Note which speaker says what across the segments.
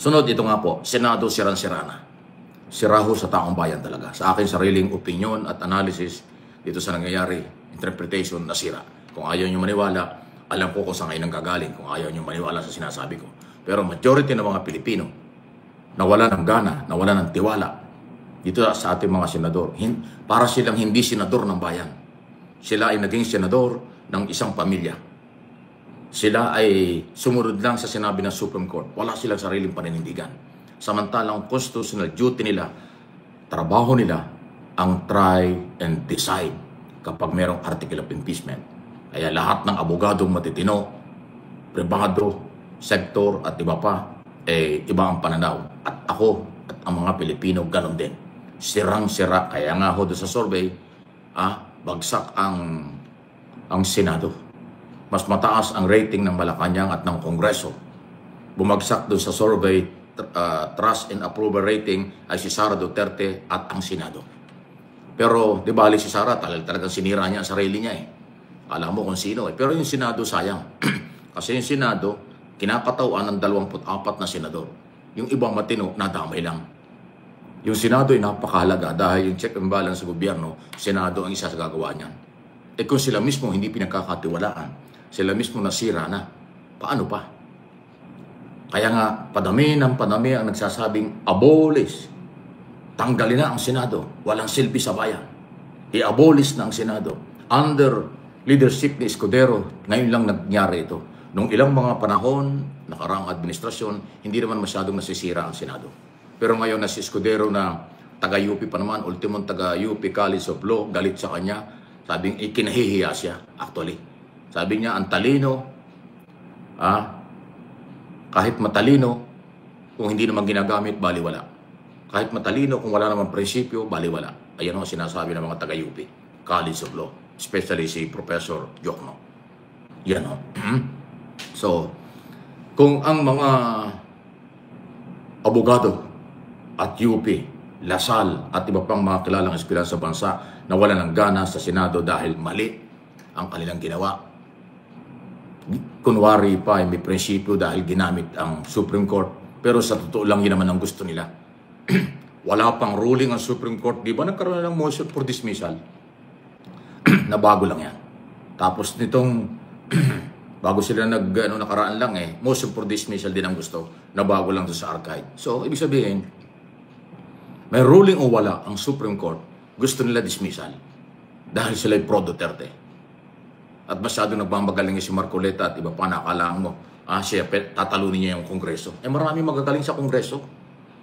Speaker 1: Sunod, ito nga po, Senado sirang-sira na. Sira ho sa taong bayan talaga. Sa akin sariling opinion at analysis dito sa nangyayari, interpretation na sira. Kung ayaw nyo maniwala, alam ko kung saan kayo nanggagaling. Kung ayaw nyo maniwala sa sinasabi ko. Pero majority ng mga Pilipino, nawala ng gana, nawala ng tiwala dito sa ating mga senador. Para silang hindi senador ng bayan. Sila ay naging senador ng isang pamilya. Sila ay sumunod lang sa sinabi ng Supreme Court. Wala silang sariling paninindigan. Samantalang constitutional duty nila, trabaho nila, ang try and decide kapag mayroong article of impeachment. Kaya lahat ng abogadong matitino, pribado, sektor at iba pa, iba ang pananaw. At ako at ang mga Pilipino, ganon din. Sirang-sira. Kaya nga ho doon sa survey, bagsak ang Senado. Mas mataas ang rating ng Malacanang at ng Kongreso. Bumagsak doon sa survey, trust and approval rating ay si Sara Duterte at ang Senado. Pero di bali si Sara, talagang sinira niya ang sarili niya . Alam mo kung sino . Pero yung Senado sayang. Kasi yung Senado, kinakatawan ng 24 na senador. Yung ibang matino, nadamay lang. Yung Senado ay napakahalaga dahil yung check and balance sa gobyerno, Senado ang isa sa gagawa niyan. Kung sila mismo hindi pinagkakatiwalaan, sila mismo nasira na, paano pa? Kaya nga, padami ng padami ang nagsasabing abolish. Tanggalin na ang Senado. Walang silbi sa bayan. I-abolish na ang Senado. Under leadership ni Escudero, ngayon lang nangyari ito. Nung ilang mga panahon, nakaraang administrasyon, hindi naman masyadong nasisira ang Senado. Pero ngayon na si Escudero na taga-UP pa naman, ultimong taga-UP College of Law, galit sa kanya, sabing ikinahihiya siya, actually. Sabi niya, ang talino, kahit matalino, kung hindi naman ginagamit, baliwala. Kahit matalino, kung wala naman prinsipyo, baliwala. Ayan ang sinasabi ng mga taga-UP, College of Law, especially si Professor Jokno. Yan o. So, kung ang mga abogado at UP, Lasal at iba pang mga kilalang eskwela sa bansa na wala ng gana sa Senado dahil mali ang kanilang ginawa, kunwari pa may prinsipyo dahil ginamit ang Supreme Court, pero sa totoo lang yun naman ang gusto nila. Wala pang ruling ang Supreme Court, di ba nagkaroon ng motion for dismissal? Na bago lang yan. Tapos nitong bago sila nakaraan lang motion for dismissal din ang gusto, na bago lang sa archive. So ibig sabihin, may ruling o wala ang Supreme Court, gusto nila dismissal dahil sila ay pro Duterte. At masyadong nagmamagaling si Marcoleta at iba pa, nakalaan mo, siya tatalunin niya yung Kongreso. Maraming magagaling sa Kongreso.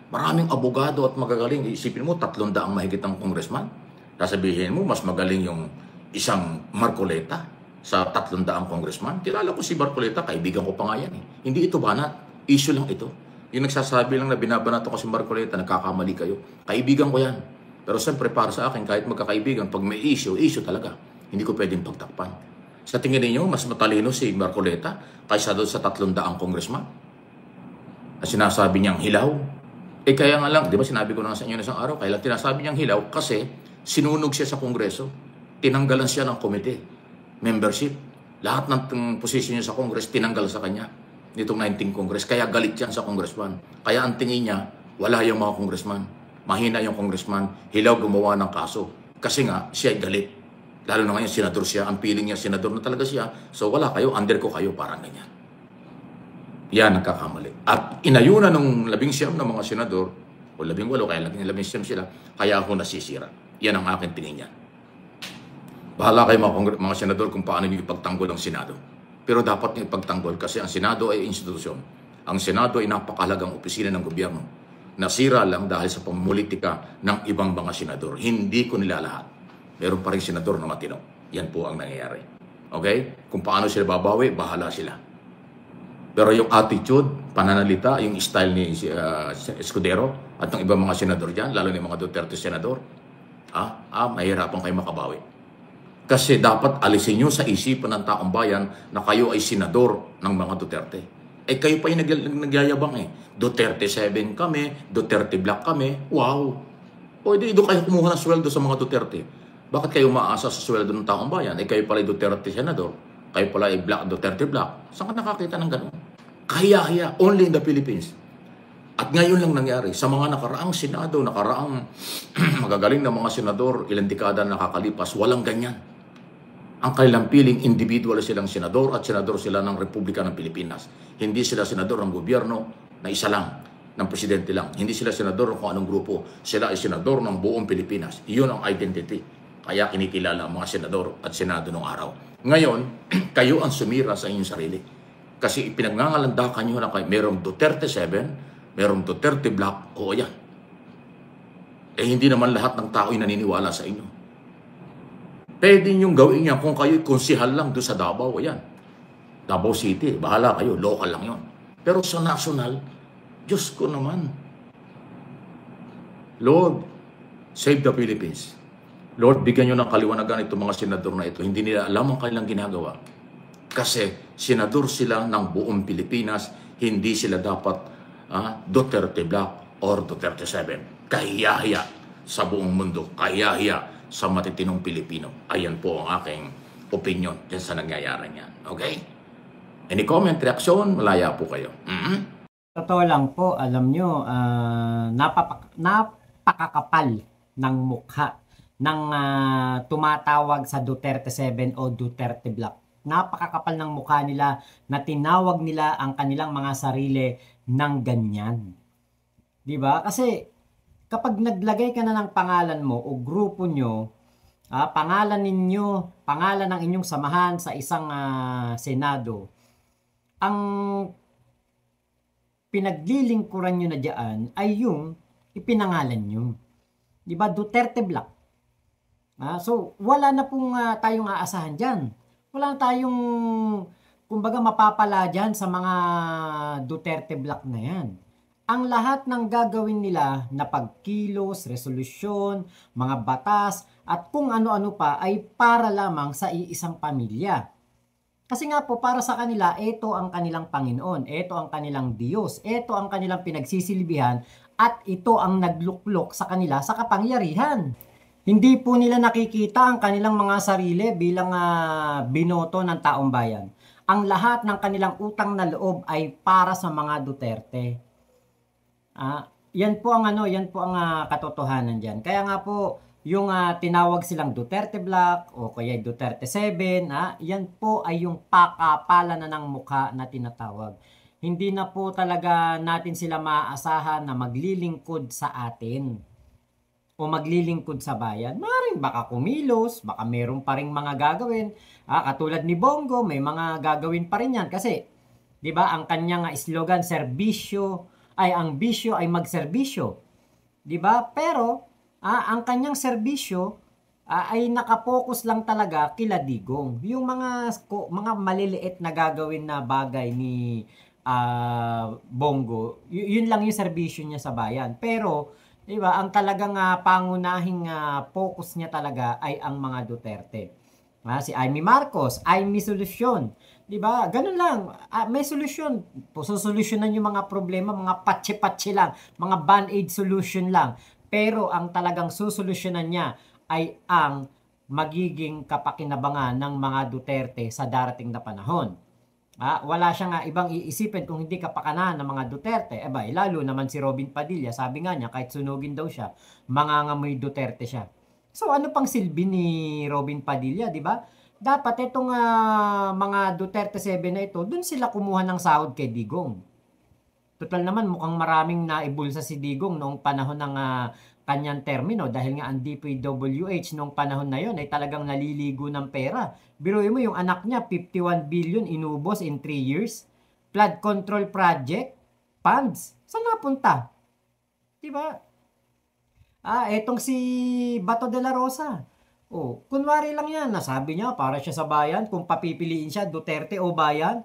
Speaker 1: Maraming abogado at magagaling. Isipin mo, 300 mahigit ang congressman. Sasabihin mo, mas magaling yung isang Marcoleta sa 300 congressman. Kilala ko si Marcoleta, kaibigan ko pa nga yan . Hindi ito banat. Issue lang ito. Yung nagsasabi lang na binabanato ko si Marcoleta, nagkakamali kayo. Kaibigan ko yan. Pero siyempre para sa akin, kahit magkakaibigan, pag may issue talaga. Hindi ko pwedeng pagtakpan. Sa tingin ninyo, mas matalino si Marcoleta kaysa doon sa 300 congressman? Na sinasabi niyang hilaw? Kaya nga lang, di ba sinabi ko na sa inyo na isang araw, kaya lang tinasabi niyang hilaw kasi sinunog siya sa Kongreso. Tinanggalan siya ng komite, membership. Lahat ng posisyon niya sa Congress, tinanggal sa kanya nitong 19 Congress. Kaya galit yan sa congressman. Kaya ang tingin niya, wala yung mga congressman. Mahina yung congressman, hilaw gumawa ng kaso. Kasi nga, siya ay galit. Lalo na ngayon, senador siya. Ang feeling niya, senador na talaga siya. So wala kayo, under ko kayo, parang ganyan. Yan, nagkakamali. At inayunan ng 19 ng mga senador, o 18, kaya 19 sila, kaya ako nasisira. Yan ang aking tingin niya. Bahala kayo mga senador kung paano niyo ipagtanggol ang Senado. Pero dapat niyo ipagtanggol kasi ang Senado ay institusyon. Ang Senado ay napakahalagang opisina ng gobyerno. Nasira lang dahil sa pamumulitika ng ibang mga senador. Hindi ko nila lahat. Meron pa rin senador na matino. Yan po ang nangyayari. Okay? Kung paano sila babawi, bahala sila. Pero yung attitude, pananalita, yung style ni Escudero at ng ibang mga senador dyan, lalo ni mga Duterte senador, mahirapan kayo makabawi. Kasi dapat alisin nyo sa isipan ng taong bayan na kayo ay senador ng mga Duterte. Kayo pa yung nagyayabang Duterte 7 kami, Duterte Black kami, wow! O doon kayo kumuha ng sweldo sa mga Duterte. Bakit kayo maasa sa sweldo ng taong bayan? Kayo pala ay Duterte senador, kayo pala ay Black, Duterte Black. Saan ka nakakita ng gano'n? Kaya, only in the Philippines. At ngayon lang nangyari, sa mga nakaraang Senado, nakaraang magagaling na mga senador, ilang dekada na nakakalipas, walang ganyan. Ang kanilang piling, individual silang senador at senador sila ng Republika ng Pilipinas. Hindi sila senador ng gobyerno na isa lang, ng presidente lang. Hindi sila senador ng kung anong grupo. Sila ay senador ng buong Pilipinas. Iyon ang identity. Kaya kinikilala ang mga senador at senado noong araw. Ngayon, kayo ang sumira sa inyong sarili. Kasi ipinagngangalandakan nyo na kayo, merong Duterte 7, merong Duterte Black, o yan. Eh hindi naman lahat ng tao ay naniniwala sa inyo. Pwede niyong gawin yan kung kayo'y konsihal lang doon sa Davao, yan. Davao City, bahala kayo, local lang yon. Pero sa national, Diyos ko naman. Lord, save the Philippines. Lord, bigyan nyo ng kaliwanagan itong mga senador na ito. Hindi nila alam ang kanilang ginagawa. Kasi senador sila ng buong Pilipinas, hindi sila dapat Duterte Black or Duterte 7. Kahiyahiya sa buong mundo. Kahiyahiya sa matitinong Pilipino. Ayan po ang aking opinion dyan sa nangyayari niyan. Okay? Any comment, reaksyon? Malaya po kayo.
Speaker 2: Totoo lang po, alam nyo, napakakapal ng mukha ng tumatawag sa Duterte 7 o Duterte Black. Napakakapal ng mukha nila na tinawag nila ang kanilang mga sarili ng ganyan. 'Di ba? Kasi kapag naglagay ka na ng pangalan mo o grupo nyo, pangalan ninyo, pangalan ng inyong samahan sa isang Senado, ang pinaglilingkuran nyo na diyan ay yung ipinangalan nyo. 'Di ba? Duterte Black. So, wala na pong tayong aasahan diyan. Wala na tayong, kumbaga, mapapala dyan sa mga Duterte Black na yan. Ang lahat ng gagawin nila na pagkilos, resolusyon, mga batas, at kung ano-ano pa ay para lamang sa iisang pamilya. Kasi nga po, para sa kanila, ito ang kanilang Panginoon, ito ang kanilang Diyos, ito ang kanilang pinagsisilbihan, at ito ang nagluklok sa kanila sa kapangyarihan. Hindi po nila nakikita ang kanilang mga sarili bilang binoto ng taong bayan. Ang lahat ng kanilang utang na loob ay para sa mga Duterte. Yan po ang katotohanan diyan. Kaya nga po yung tinawag silang Duterte Black o kaya Duterte 7, yan po ay yung pakapalan na ng mukha na tinatawag. Hindi na po talaga natin sila maaasahan na maglilingkod sa atin o maglilingkod sa bayan. Maring baka kumilos, baka meron pa ring mga gagawin. Katulad ni Bongo, may mga gagawin pa rin yan. Kasi, di ba, ang kanyang slogan, ang bisyo ay magserbisyo. Di ba? Pero, ang kanyang serbisyo ay nakapokus lang talaga kila Digong. Yung mga maliliit na gagawin na bagay ni Bongo, yun lang yung serbisyo niya sa bayan. Pero, diba, ang talagang pangunahing focus niya talaga ay ang mga Duterte. Si Amy Marcos, Amy solusyon. Diba? Ganun lang. May solusyon. Susolusyonan yung mga problema, mga patsi-patsi lang, mga band-aid solution lang. Pero ang talagang susolusyonan niya ay ang magiging kapakinabangan ng mga Duterte sa darating na panahon. Wala siyang ibang iisipin kung hindi kapakanan ng mga Duterte. Lalo naman si Robin Padilla, sabi nga niya, kahit sunugin daw siya, mangangamoy Duterte siya. So ano pang silbi ni Robin Padilla, di ba? Dapat itong mga Duterte 7 na ito, dun sila kumuha ng sahod kay Digong. Total naman, mukhang maraming naibulsa si Digong noong panahon ng kanyang termino dahil nga ang DPWH noong panahon na yon ay talagang naliligo ng pera. Biruin mo yung anak niya, 51 billion inubos in 3 years. Flood control project, funds. Saan napunta? Diba? Etong si Bato de la Rosa. Kunwari lang yan. Nasabi niya, para siya sa bayan. Kung papipiliin siya, Duterte o bayan.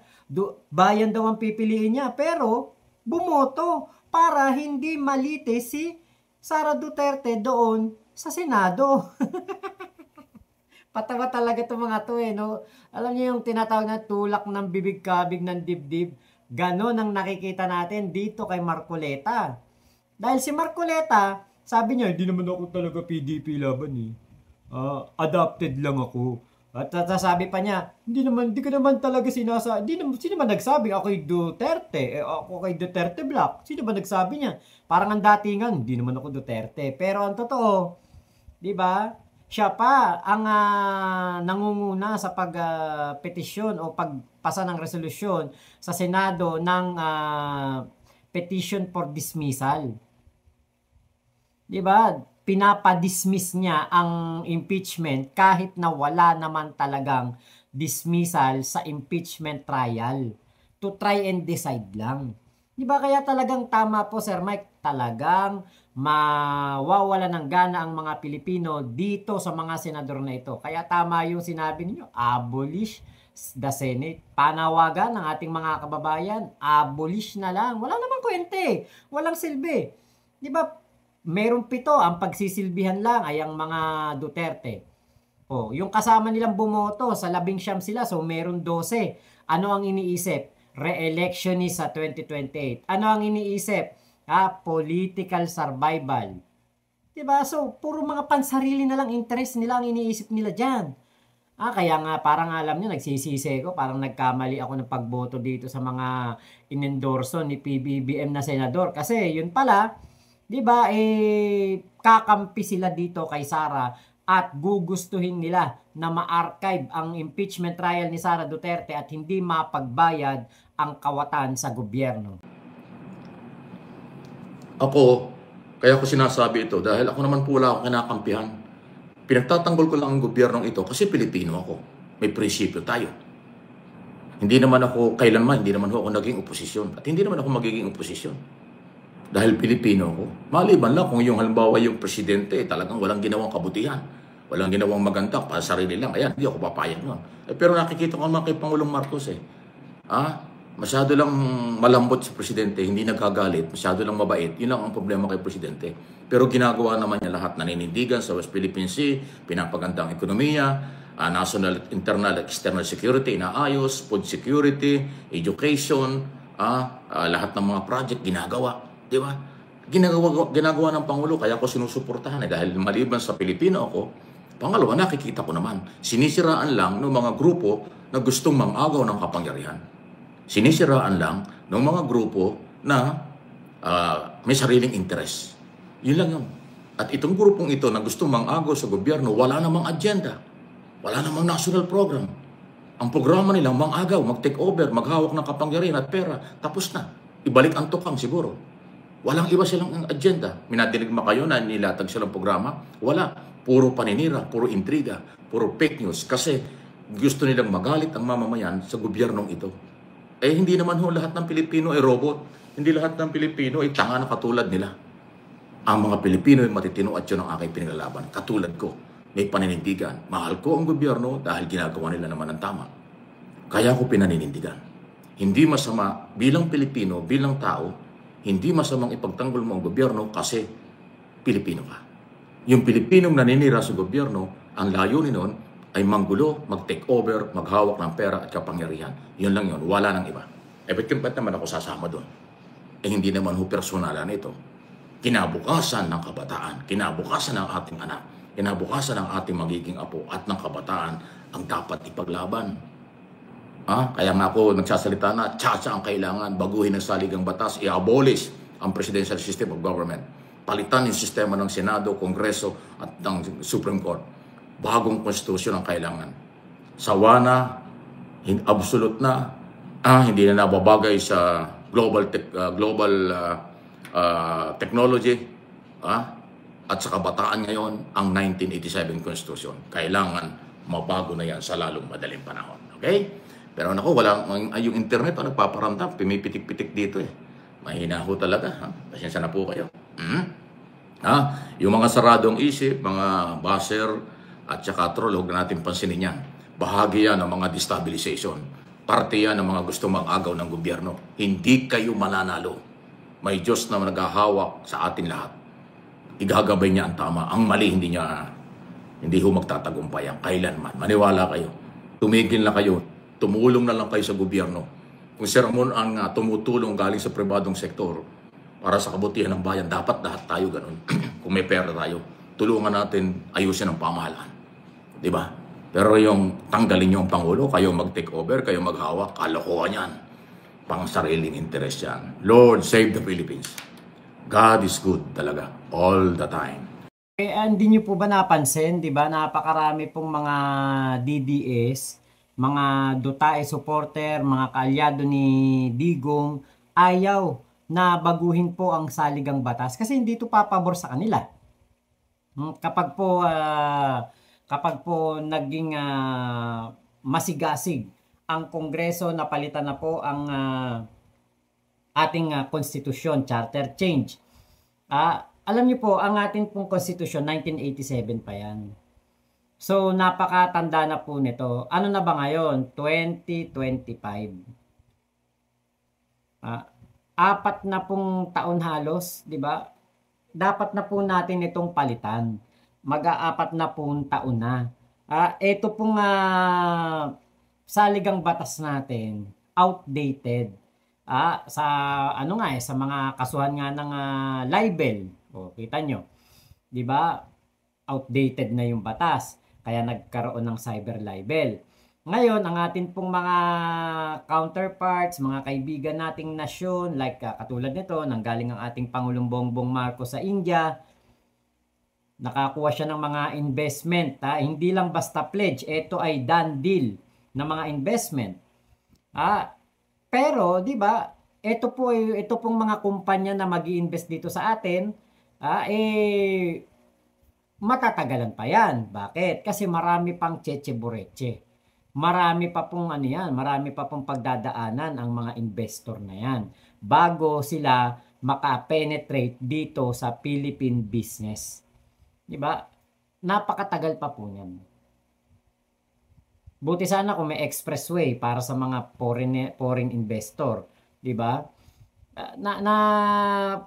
Speaker 2: Bayan daw ang pipiliin niya. Pero, bumoto para hindi malite si Sara Duterte doon sa Senado. Patawa talaga itong mga to no? Alam niyo yung tinatawag na tulak ng bibig-kabig ng dibdib. Ganon ang nakikita natin dito kay Marcoleta. Dahil si Marcoleta, sabi niya, hindi naman ako talaga PDP laban Adopted lang ako. At sasabi pa niya, hindi ko naman talaga sino man nagsabi ako'y Duterte, ako kay Duterte Black. Sino ba nagsabi niya? Parang ang datingan, hindi naman ako Duterte. Pero ang totoo, 'di ba? Siya pa ang nangunguna sa pagpetisyon o pagpasa ng resolusyon sa Senado ng petition for dismissal. 'Di ba? Pinapadismiss niya ang impeachment kahit na wala naman talagang dismissal sa impeachment trial. To try and decide lang. 'Di ba kaya talagang tama po Sir Mike, talagang mawawala ng gana ang mga Pilipino dito sa mga senador na ito. Kaya tama yung sinabi niyo, abolish the Senate. Panawagan ng ating mga kababayan, abolish na lang. Wala namang kwente, walang silbi. 'Di ba? Merong 7, ang pagsisilbihan lang ay ang mga Duterte. O, yung kasama nilang bumoto, sa 19 sila, so meron 12. Ano ang iniisip? Re-electionist sa 2028. Ano ang iniisip? Political survival. Diba? So, puro mga pansarili na lang interest nila ang iniisip nila dyan. Kaya nga, parang alam nyo, nagsisisi ko, parang nagkamali ako ng pagboto dito sa mga inendorso ni PBBM na senador. Kasi, yun pala, 'di ba kakampi sila dito kay Sara at gugustuhin nila na ma-archive ang impeachment trial ni Sara Duterte at hindi mapagbayad ang kawatan sa gobyerno.
Speaker 1: Kaya ko sinasabi ito dahil ako naman po wala akong kinakampihan. Pinagtatanggol ko lang ang gobyernong ito kasi Pilipino ako. May prinsipyo tayo. Hindi naman ako ako naging oposisyon at hindi naman ako magiging oposisyon. Dahil Pilipino ako. Maliban lang kung yung halimbawa yung presidente talagang walang ginawang kabutihan. Walang ginawang maganda para sa sarili lang. Ayan, hindi ako papayag nun. Pero nakikita ko naman kay Pangulong Marcos masyado lang malambot si presidente, hindi nagkagalit, masyado lang mabait. Yun lang ang problema kay presidente. Pero ginagawa naman niya lahat, naninindigan sa West Philippine Sea, pinapaganda ang ekonomiya, national, internal, external security, inaayos, food security, education, lahat ng mga project ginagawa. Di ba? Ginagawa ng Pangulo, kaya ako sinusuportahan dahil maliban sa Pilipino ako, pangalawa, nakikita ko naman, sinisiraan lang ng mga grupo na gustong mangagaw ng kapangyarihan. Sinisiraan lang ng mga grupo na may sariling interes. Yun lang yun. At itong grupong ito na gustong mangagaw sa gobyerno, wala namang agenda. Wala namang national program. Ang programa nila, mangagaw, mag-take over, maghawak ng kapangyarihan at pera. Tapos na. Ibalik ang tukang siguro. Walang iba silang agenda. Minadinig mo kayo na nilatag silang programa? Wala. Puro paninira, puro intriga, puro fake news. Kasi gusto nilang magalit ang mamamayan sa gobyernong ito. Hindi naman lahat ng Pilipino ay robot. Hindi lahat ng Pilipino ay tanga na katulad nila. Ang mga Pilipino ay matitino at yun ang aking pinaglalaban. Katulad ko, may paninindigan. Mahal ko ang gobyerno dahil ginagawa nila naman ang tama. Kaya ko pinaninindigan. Hindi masama bilang Pilipino, bilang tao, hindi masamang ipagtanggol mo ang gobyerno kasi Pilipino ka. Yung Pilipinong naninira sa gobyerno, ang layunin nun ay manggulo, mag-take over, maghawak ng pera at kapangyarihan. Yun lang yun, wala nang iba. Ba't naman ako sasama doon? Hindi naman personalan ito. Kinabukasan ng kabataan, kinabukasan ng ating anak, kinabukasan ng ating magiging apo at ng kabataan ang dapat ipaglaban. Kaya nga ako nagsasalita na tsatsa ang kailangan, baguhin ang saligang batas, i-abolish ang presidential system of government. Palitan yung sistema ng Senado, Kongreso at ng Supreme Court. Bagong konstitusyon ang kailangan. Sawa na, absolute na, hindi na nababagay sa global technology at sa kabataan ngayon ang 1987 Constitution. Kailangan mabago na yan sa lalong madaling panahon. Okay? Pero naku, yung internet nagpaparamdam, pimipitik-pitik dito Mahina ho talaga. Pasensya na po kayo. Yung mga saradong isip, mga baser at saka troll, huwag na natin pansinin yan. Bahagi yan ng mga destabilization. Parte yan ng mga gusto mag-agaw ng gobyerno. Hindi kayo mananalo. May Diyos na naghahawak sa atin lahat. Igagabay niya ang tama. Ang mali, hindi ho magtatagumpayan kailanman. Maniwala kayo. Tumigil na kayo. Tumulong na lang kayo sa gobyerno. Kung sermon ang tumutulong galing sa pribadong sektor para sa kabutihan ng bayan, dapat lahat tayo ganun. Kung may pera tayo, tulungan natin ayusin ang pamahalaan. Di ba? Pero yung tanggalin niyo ang Pangulo, kayo mag-take over, kayo maghawak, kalokohan yan. Pang sariling interest yan. Lord, save the Philippines. God is good talaga, all the time.
Speaker 2: Hindi nyo po ba napansin, di ba, napakarami pong mga DDS, mga Dutae supporter, mga kaalyado ni Digong, ayaw na baguhin po ang saligang batas kasi hindi ito papabor sa kanila. Kapag po naging masigasig ang Kongreso, napalitan na po ang ating konstitusyon, charter change. Alam niyo po, ang ating pong konstitusyon, 1987 pa yan. So, napakatanda na po nito. Ano na ba ngayon? 2025. 4 na pong taon halos, di ba? Dapat na po natin itong palitan. Mag-4 na pong taon na. Ito pong saligang batas natin, outdated. Sa ano nga sa mga kasuhan nga ng libel. Kita nyo. 'Di ba? Outdated na yung batas. Kaya nagkaroon ng cyber libel. Ngayon, ang atin pong mga counterparts, mga kaibigan nating nasyon, like katulad nito, nanggaling ang ating Pangulong Bongbong Marcos sa India, nakakuha siya ng mga investment. Hindi lang basta pledge, ito ay done deal ng mga investment. Pero, di ba, ito pong mga kumpanya na mag-i-invest dito sa atin, matatagalan pa yan. Bakit? Kasi marami pang cheche-bureche. Marami pa pong marami pa pong pagdadaanan ang mga investor na yan bago sila maka-penetrate dito sa Philippine business. Di ba? Napakatagal pa po niyan. Buti sana kung may expressway para sa mga foreign investor, 'di ba?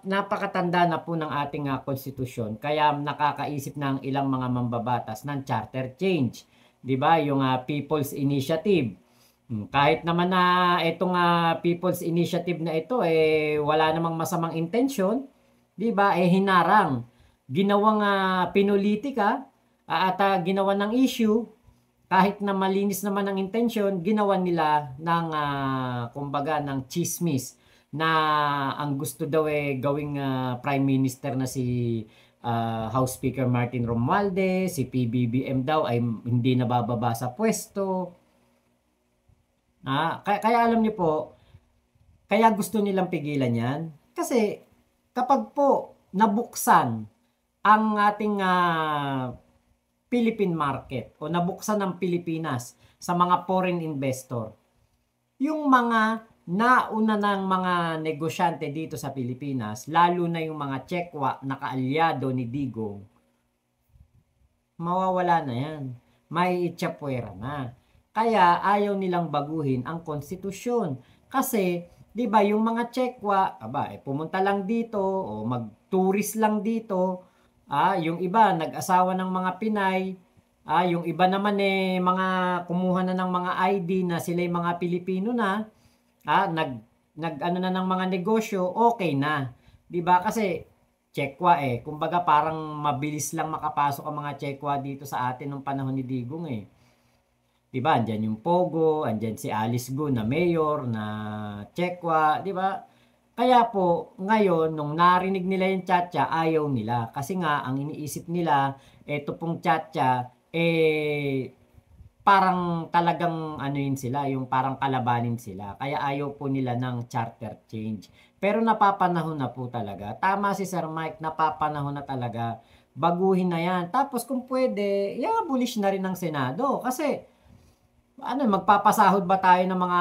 Speaker 2: Napakatanda na po ng ating konstitusyon kaya nakakaisip na ang ilang mga mambabatas ng charter change, 'di ba? Yung People's Initiative. Kahit naman na itong People's Initiative na ito wala namang masamang intensyon, 'di ba? Hinarang, ginawang pinulitika at ginawa ng issue. Kahit na malinis naman ang intensyon, ginawa nila ng kumbaga ng chismis na ang gusto daw gawing Prime Minister na si House Speaker Martin Romualdez, si PBBM daw ay hindi nabababa sa pwesto. Kaya alam niyo po, kaya gusto nilang pigilan yan. Kasi kapag po nabuksan ang ating Philippine market o nabuksan ng Pilipinas sa mga foreign investor, yung mga nauna ng mga negosyante dito sa Pilipinas, lalo na yung mga Tsekwa na kaalyado ni Digong, mawawala na yan. May itsapuera na. Kaya ayaw nilang baguhin ang konstitusyon. Kasi, di ba, yung mga Tsekwa, pumunta lang dito o mag-tourist lang dito. Yung iba, nag-asawa ng mga Pinay. Yung iba naman mga kumuha na ng mga ID na sila'y mga Pilipino na. Nag-ano na ng mga negosyo, okay na. 'Di ba? Kasi Tsekwa kumbaga parang mabilis lang makapasok ang mga Tsekwa dito sa atin nung panahon ni Digong 'Di ba? Andiyan yung Pogo, andiyan si Alice Go na mayor na Tsekwa, 'di ba? Kaya po, ngayon, nung narinig nila yung tiyatya, ayaw nila. Kasi nga, ang iniisip nila, eto pong tiyatya, parang talagang sila, yung parang kalabanin sila. Kaya ayaw po nila ng charter change. Pero napapanahon na po talaga. Tama si Sir Mike, napapanahon na talaga. Baguhin na yan. Tapos kung pwede, i-abolish na rin ng Senado. Kasi, magpapasahod ba tayo ng mga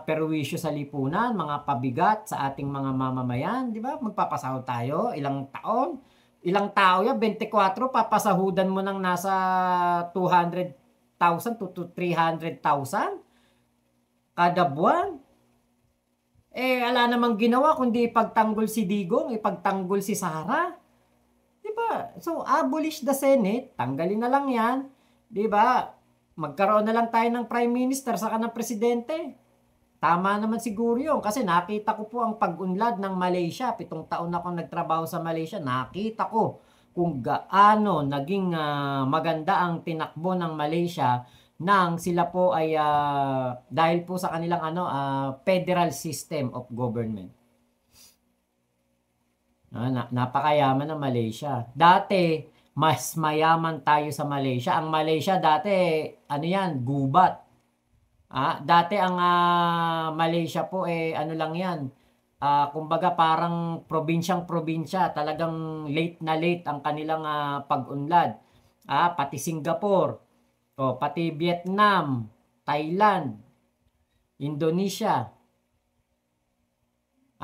Speaker 2: perwisyo sa lipunan, mga pabigat sa ating mga mamamayan, di ba? Magpapasahod tayo, ilang taon, ilang tao yan, 24, papasahudan mo ng nasa 200,000 to 300,000 kada buwan. Ala namang ginawa kundi ipagtanggol si Digong, ipagtanggol si Sara. Di ba? So, abolish the Senate, tanggalin na lang yan, di ba? Magkaroon na lang tayo ng Prime Minister saka ng Presidente. Tama naman siguro yun. Kasi nakita ko po ang pag-unlad ng Malaysia. 7 taon na akong nagtrabaho sa Malaysia. Nakita ko kung gaano naging maganda ang tinakbo ng Malaysia nang sila po ay dahil po sa kanilang federal system of government. Napakayaman ng Malaysia. Dati, mas mayaman tayo sa Malaysia. Ang Malaysia dati, gubat. Dati ang Malaysia po lang yan. Kumbaga parang probinsyang-probinsya, talagang late na late ang kanilang pag-unlad. Pati Singapore, pati Vietnam, Thailand, Indonesia.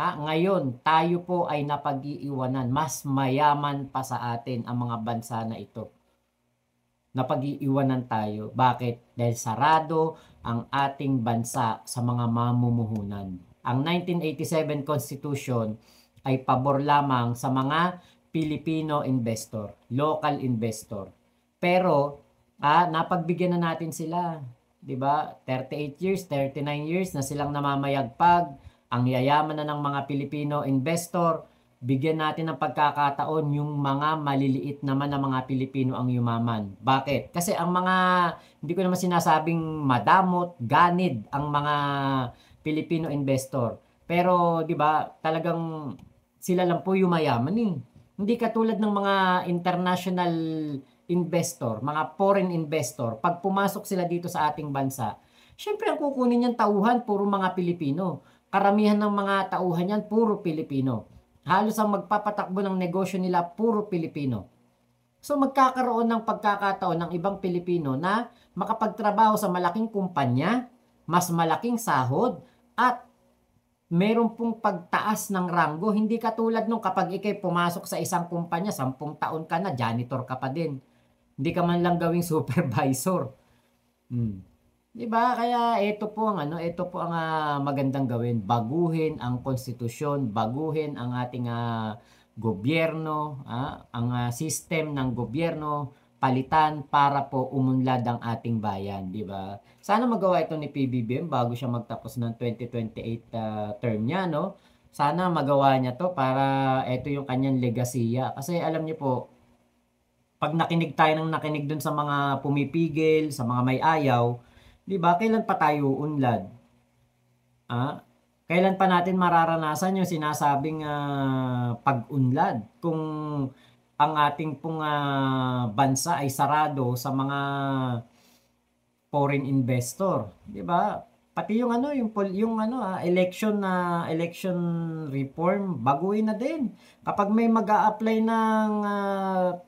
Speaker 2: Ngayon, tayo po ay napag-iiwanan. Mas mayaman pa sa atin ang mga bansa na ito. Napag-iiwanan tayo. Bakit? Dahil sarado ang ating bansa sa mga mamumuhunan. Ang 1987 Constitution ay pabor lamang sa mga Filipino investor, local investor. Pero, napagbigyan na natin sila. 'Di ba? 38 years, 39 years na silang namamayagpag. Ang yayaman na ng mga Pilipino investor, bigyan natin ng pagkakataon yung mga maliliit naman na mga Pilipino ang yumaman. Bakit? Kasi ang mga, hindi ko naman sinasabing madamot, ganid ang mga Filipino investor. Pero, di ba, talagang sila lang po yumayaman eh. Hindi katulad ng mga international investor, mga foreign investor, pag pumasok sila dito sa ating bansa, syempre ang kukunin niyang tauhan, puro mga Pilipino. Karamihan ng mga tauhan yan, puro Pilipino. Halos ang magpapatakbo ng negosyo nila, puro Pilipino. So magkakaroon ng pagkakataon ng ibang Pilipino na makapagtrabaho sa malaking kumpanya, mas malaking sahod, at meron pong pagtaas ng ranggo. Hindi katulad nung kapag ikay pumasok sa isang kumpanya, 10 taon ka na, janitor ka pa din. Hindi ka man lang gawing supervisor. Diba? Kaya ito po ang magandang gawin. Baguhin ang konstitusyon, baguhin ang ating gobyerno, ang system ng gobyerno, palitan para po umunlad ang ating bayan, di ba? Sana magawa ito ni PBBM bago siya magtapos ng 2028 term niya, no? Sana magawa niya to para ito yung kanyang legasiya. Kasi alam niyo po, pag nakinig dun sa mga pumipigil, sa mga may ayaw, di ba? Kailan pa tayo unlad? Kailan pa natin mararanasan yung sinasabing pag-unlad? Kung ang ating pong bansa ay sarado sa mga foreign investor, di ba? Pati yung election reform, baguhin na din. Kapag may mag-a-apply ng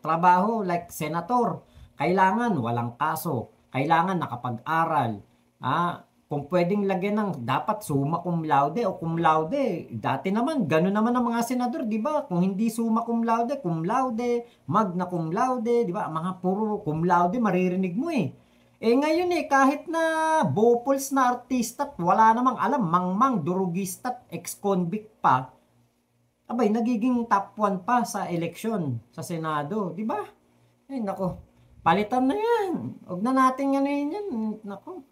Speaker 2: trabaho like senator, kailangan walang kaso. Kailangan nakapag-aral. Kung pwedeng lagyan ng dapat summa cum laude o cum laude. Dati naman, gano'n naman ang mga senador, di ba? Kung hindi summa cum laude, magna cum laude, di ba? Mga puro cum laude, maririnig mo eh. Ngayon kahit na bopols na artista, wala namang alam, mangmang, durugista, ex-convict pa, abay, nagiging top 1 pa sa eleksyon sa Senado, di ba? Nako. Palitan na yan. Huwag na natin yan. Naku.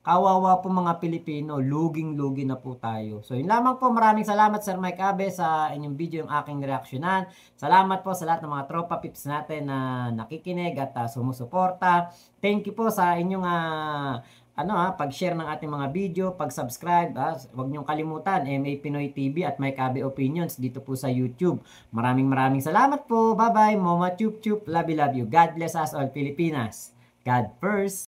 Speaker 2: Kawawa po mga Pilipino. Luging-lugi na po tayo. So yun lamang po. Maraming salamat Sir Mike Abe sa inyong video yung aking reaksyonan. Salamat po sa lahat ng mga tropa pips natin na nakikinig at sumusuporta. Thank you po sa inyong pag-share ng ating mga video, pag-subscribe. Huwag niyong kalimutan, MA Pinoy TV at Mike Abe Opinions dito po sa YouTube. Maraming salamat po. Bye-bye. Moma chup chup. Love you. God bless us all Pilipinas. God first.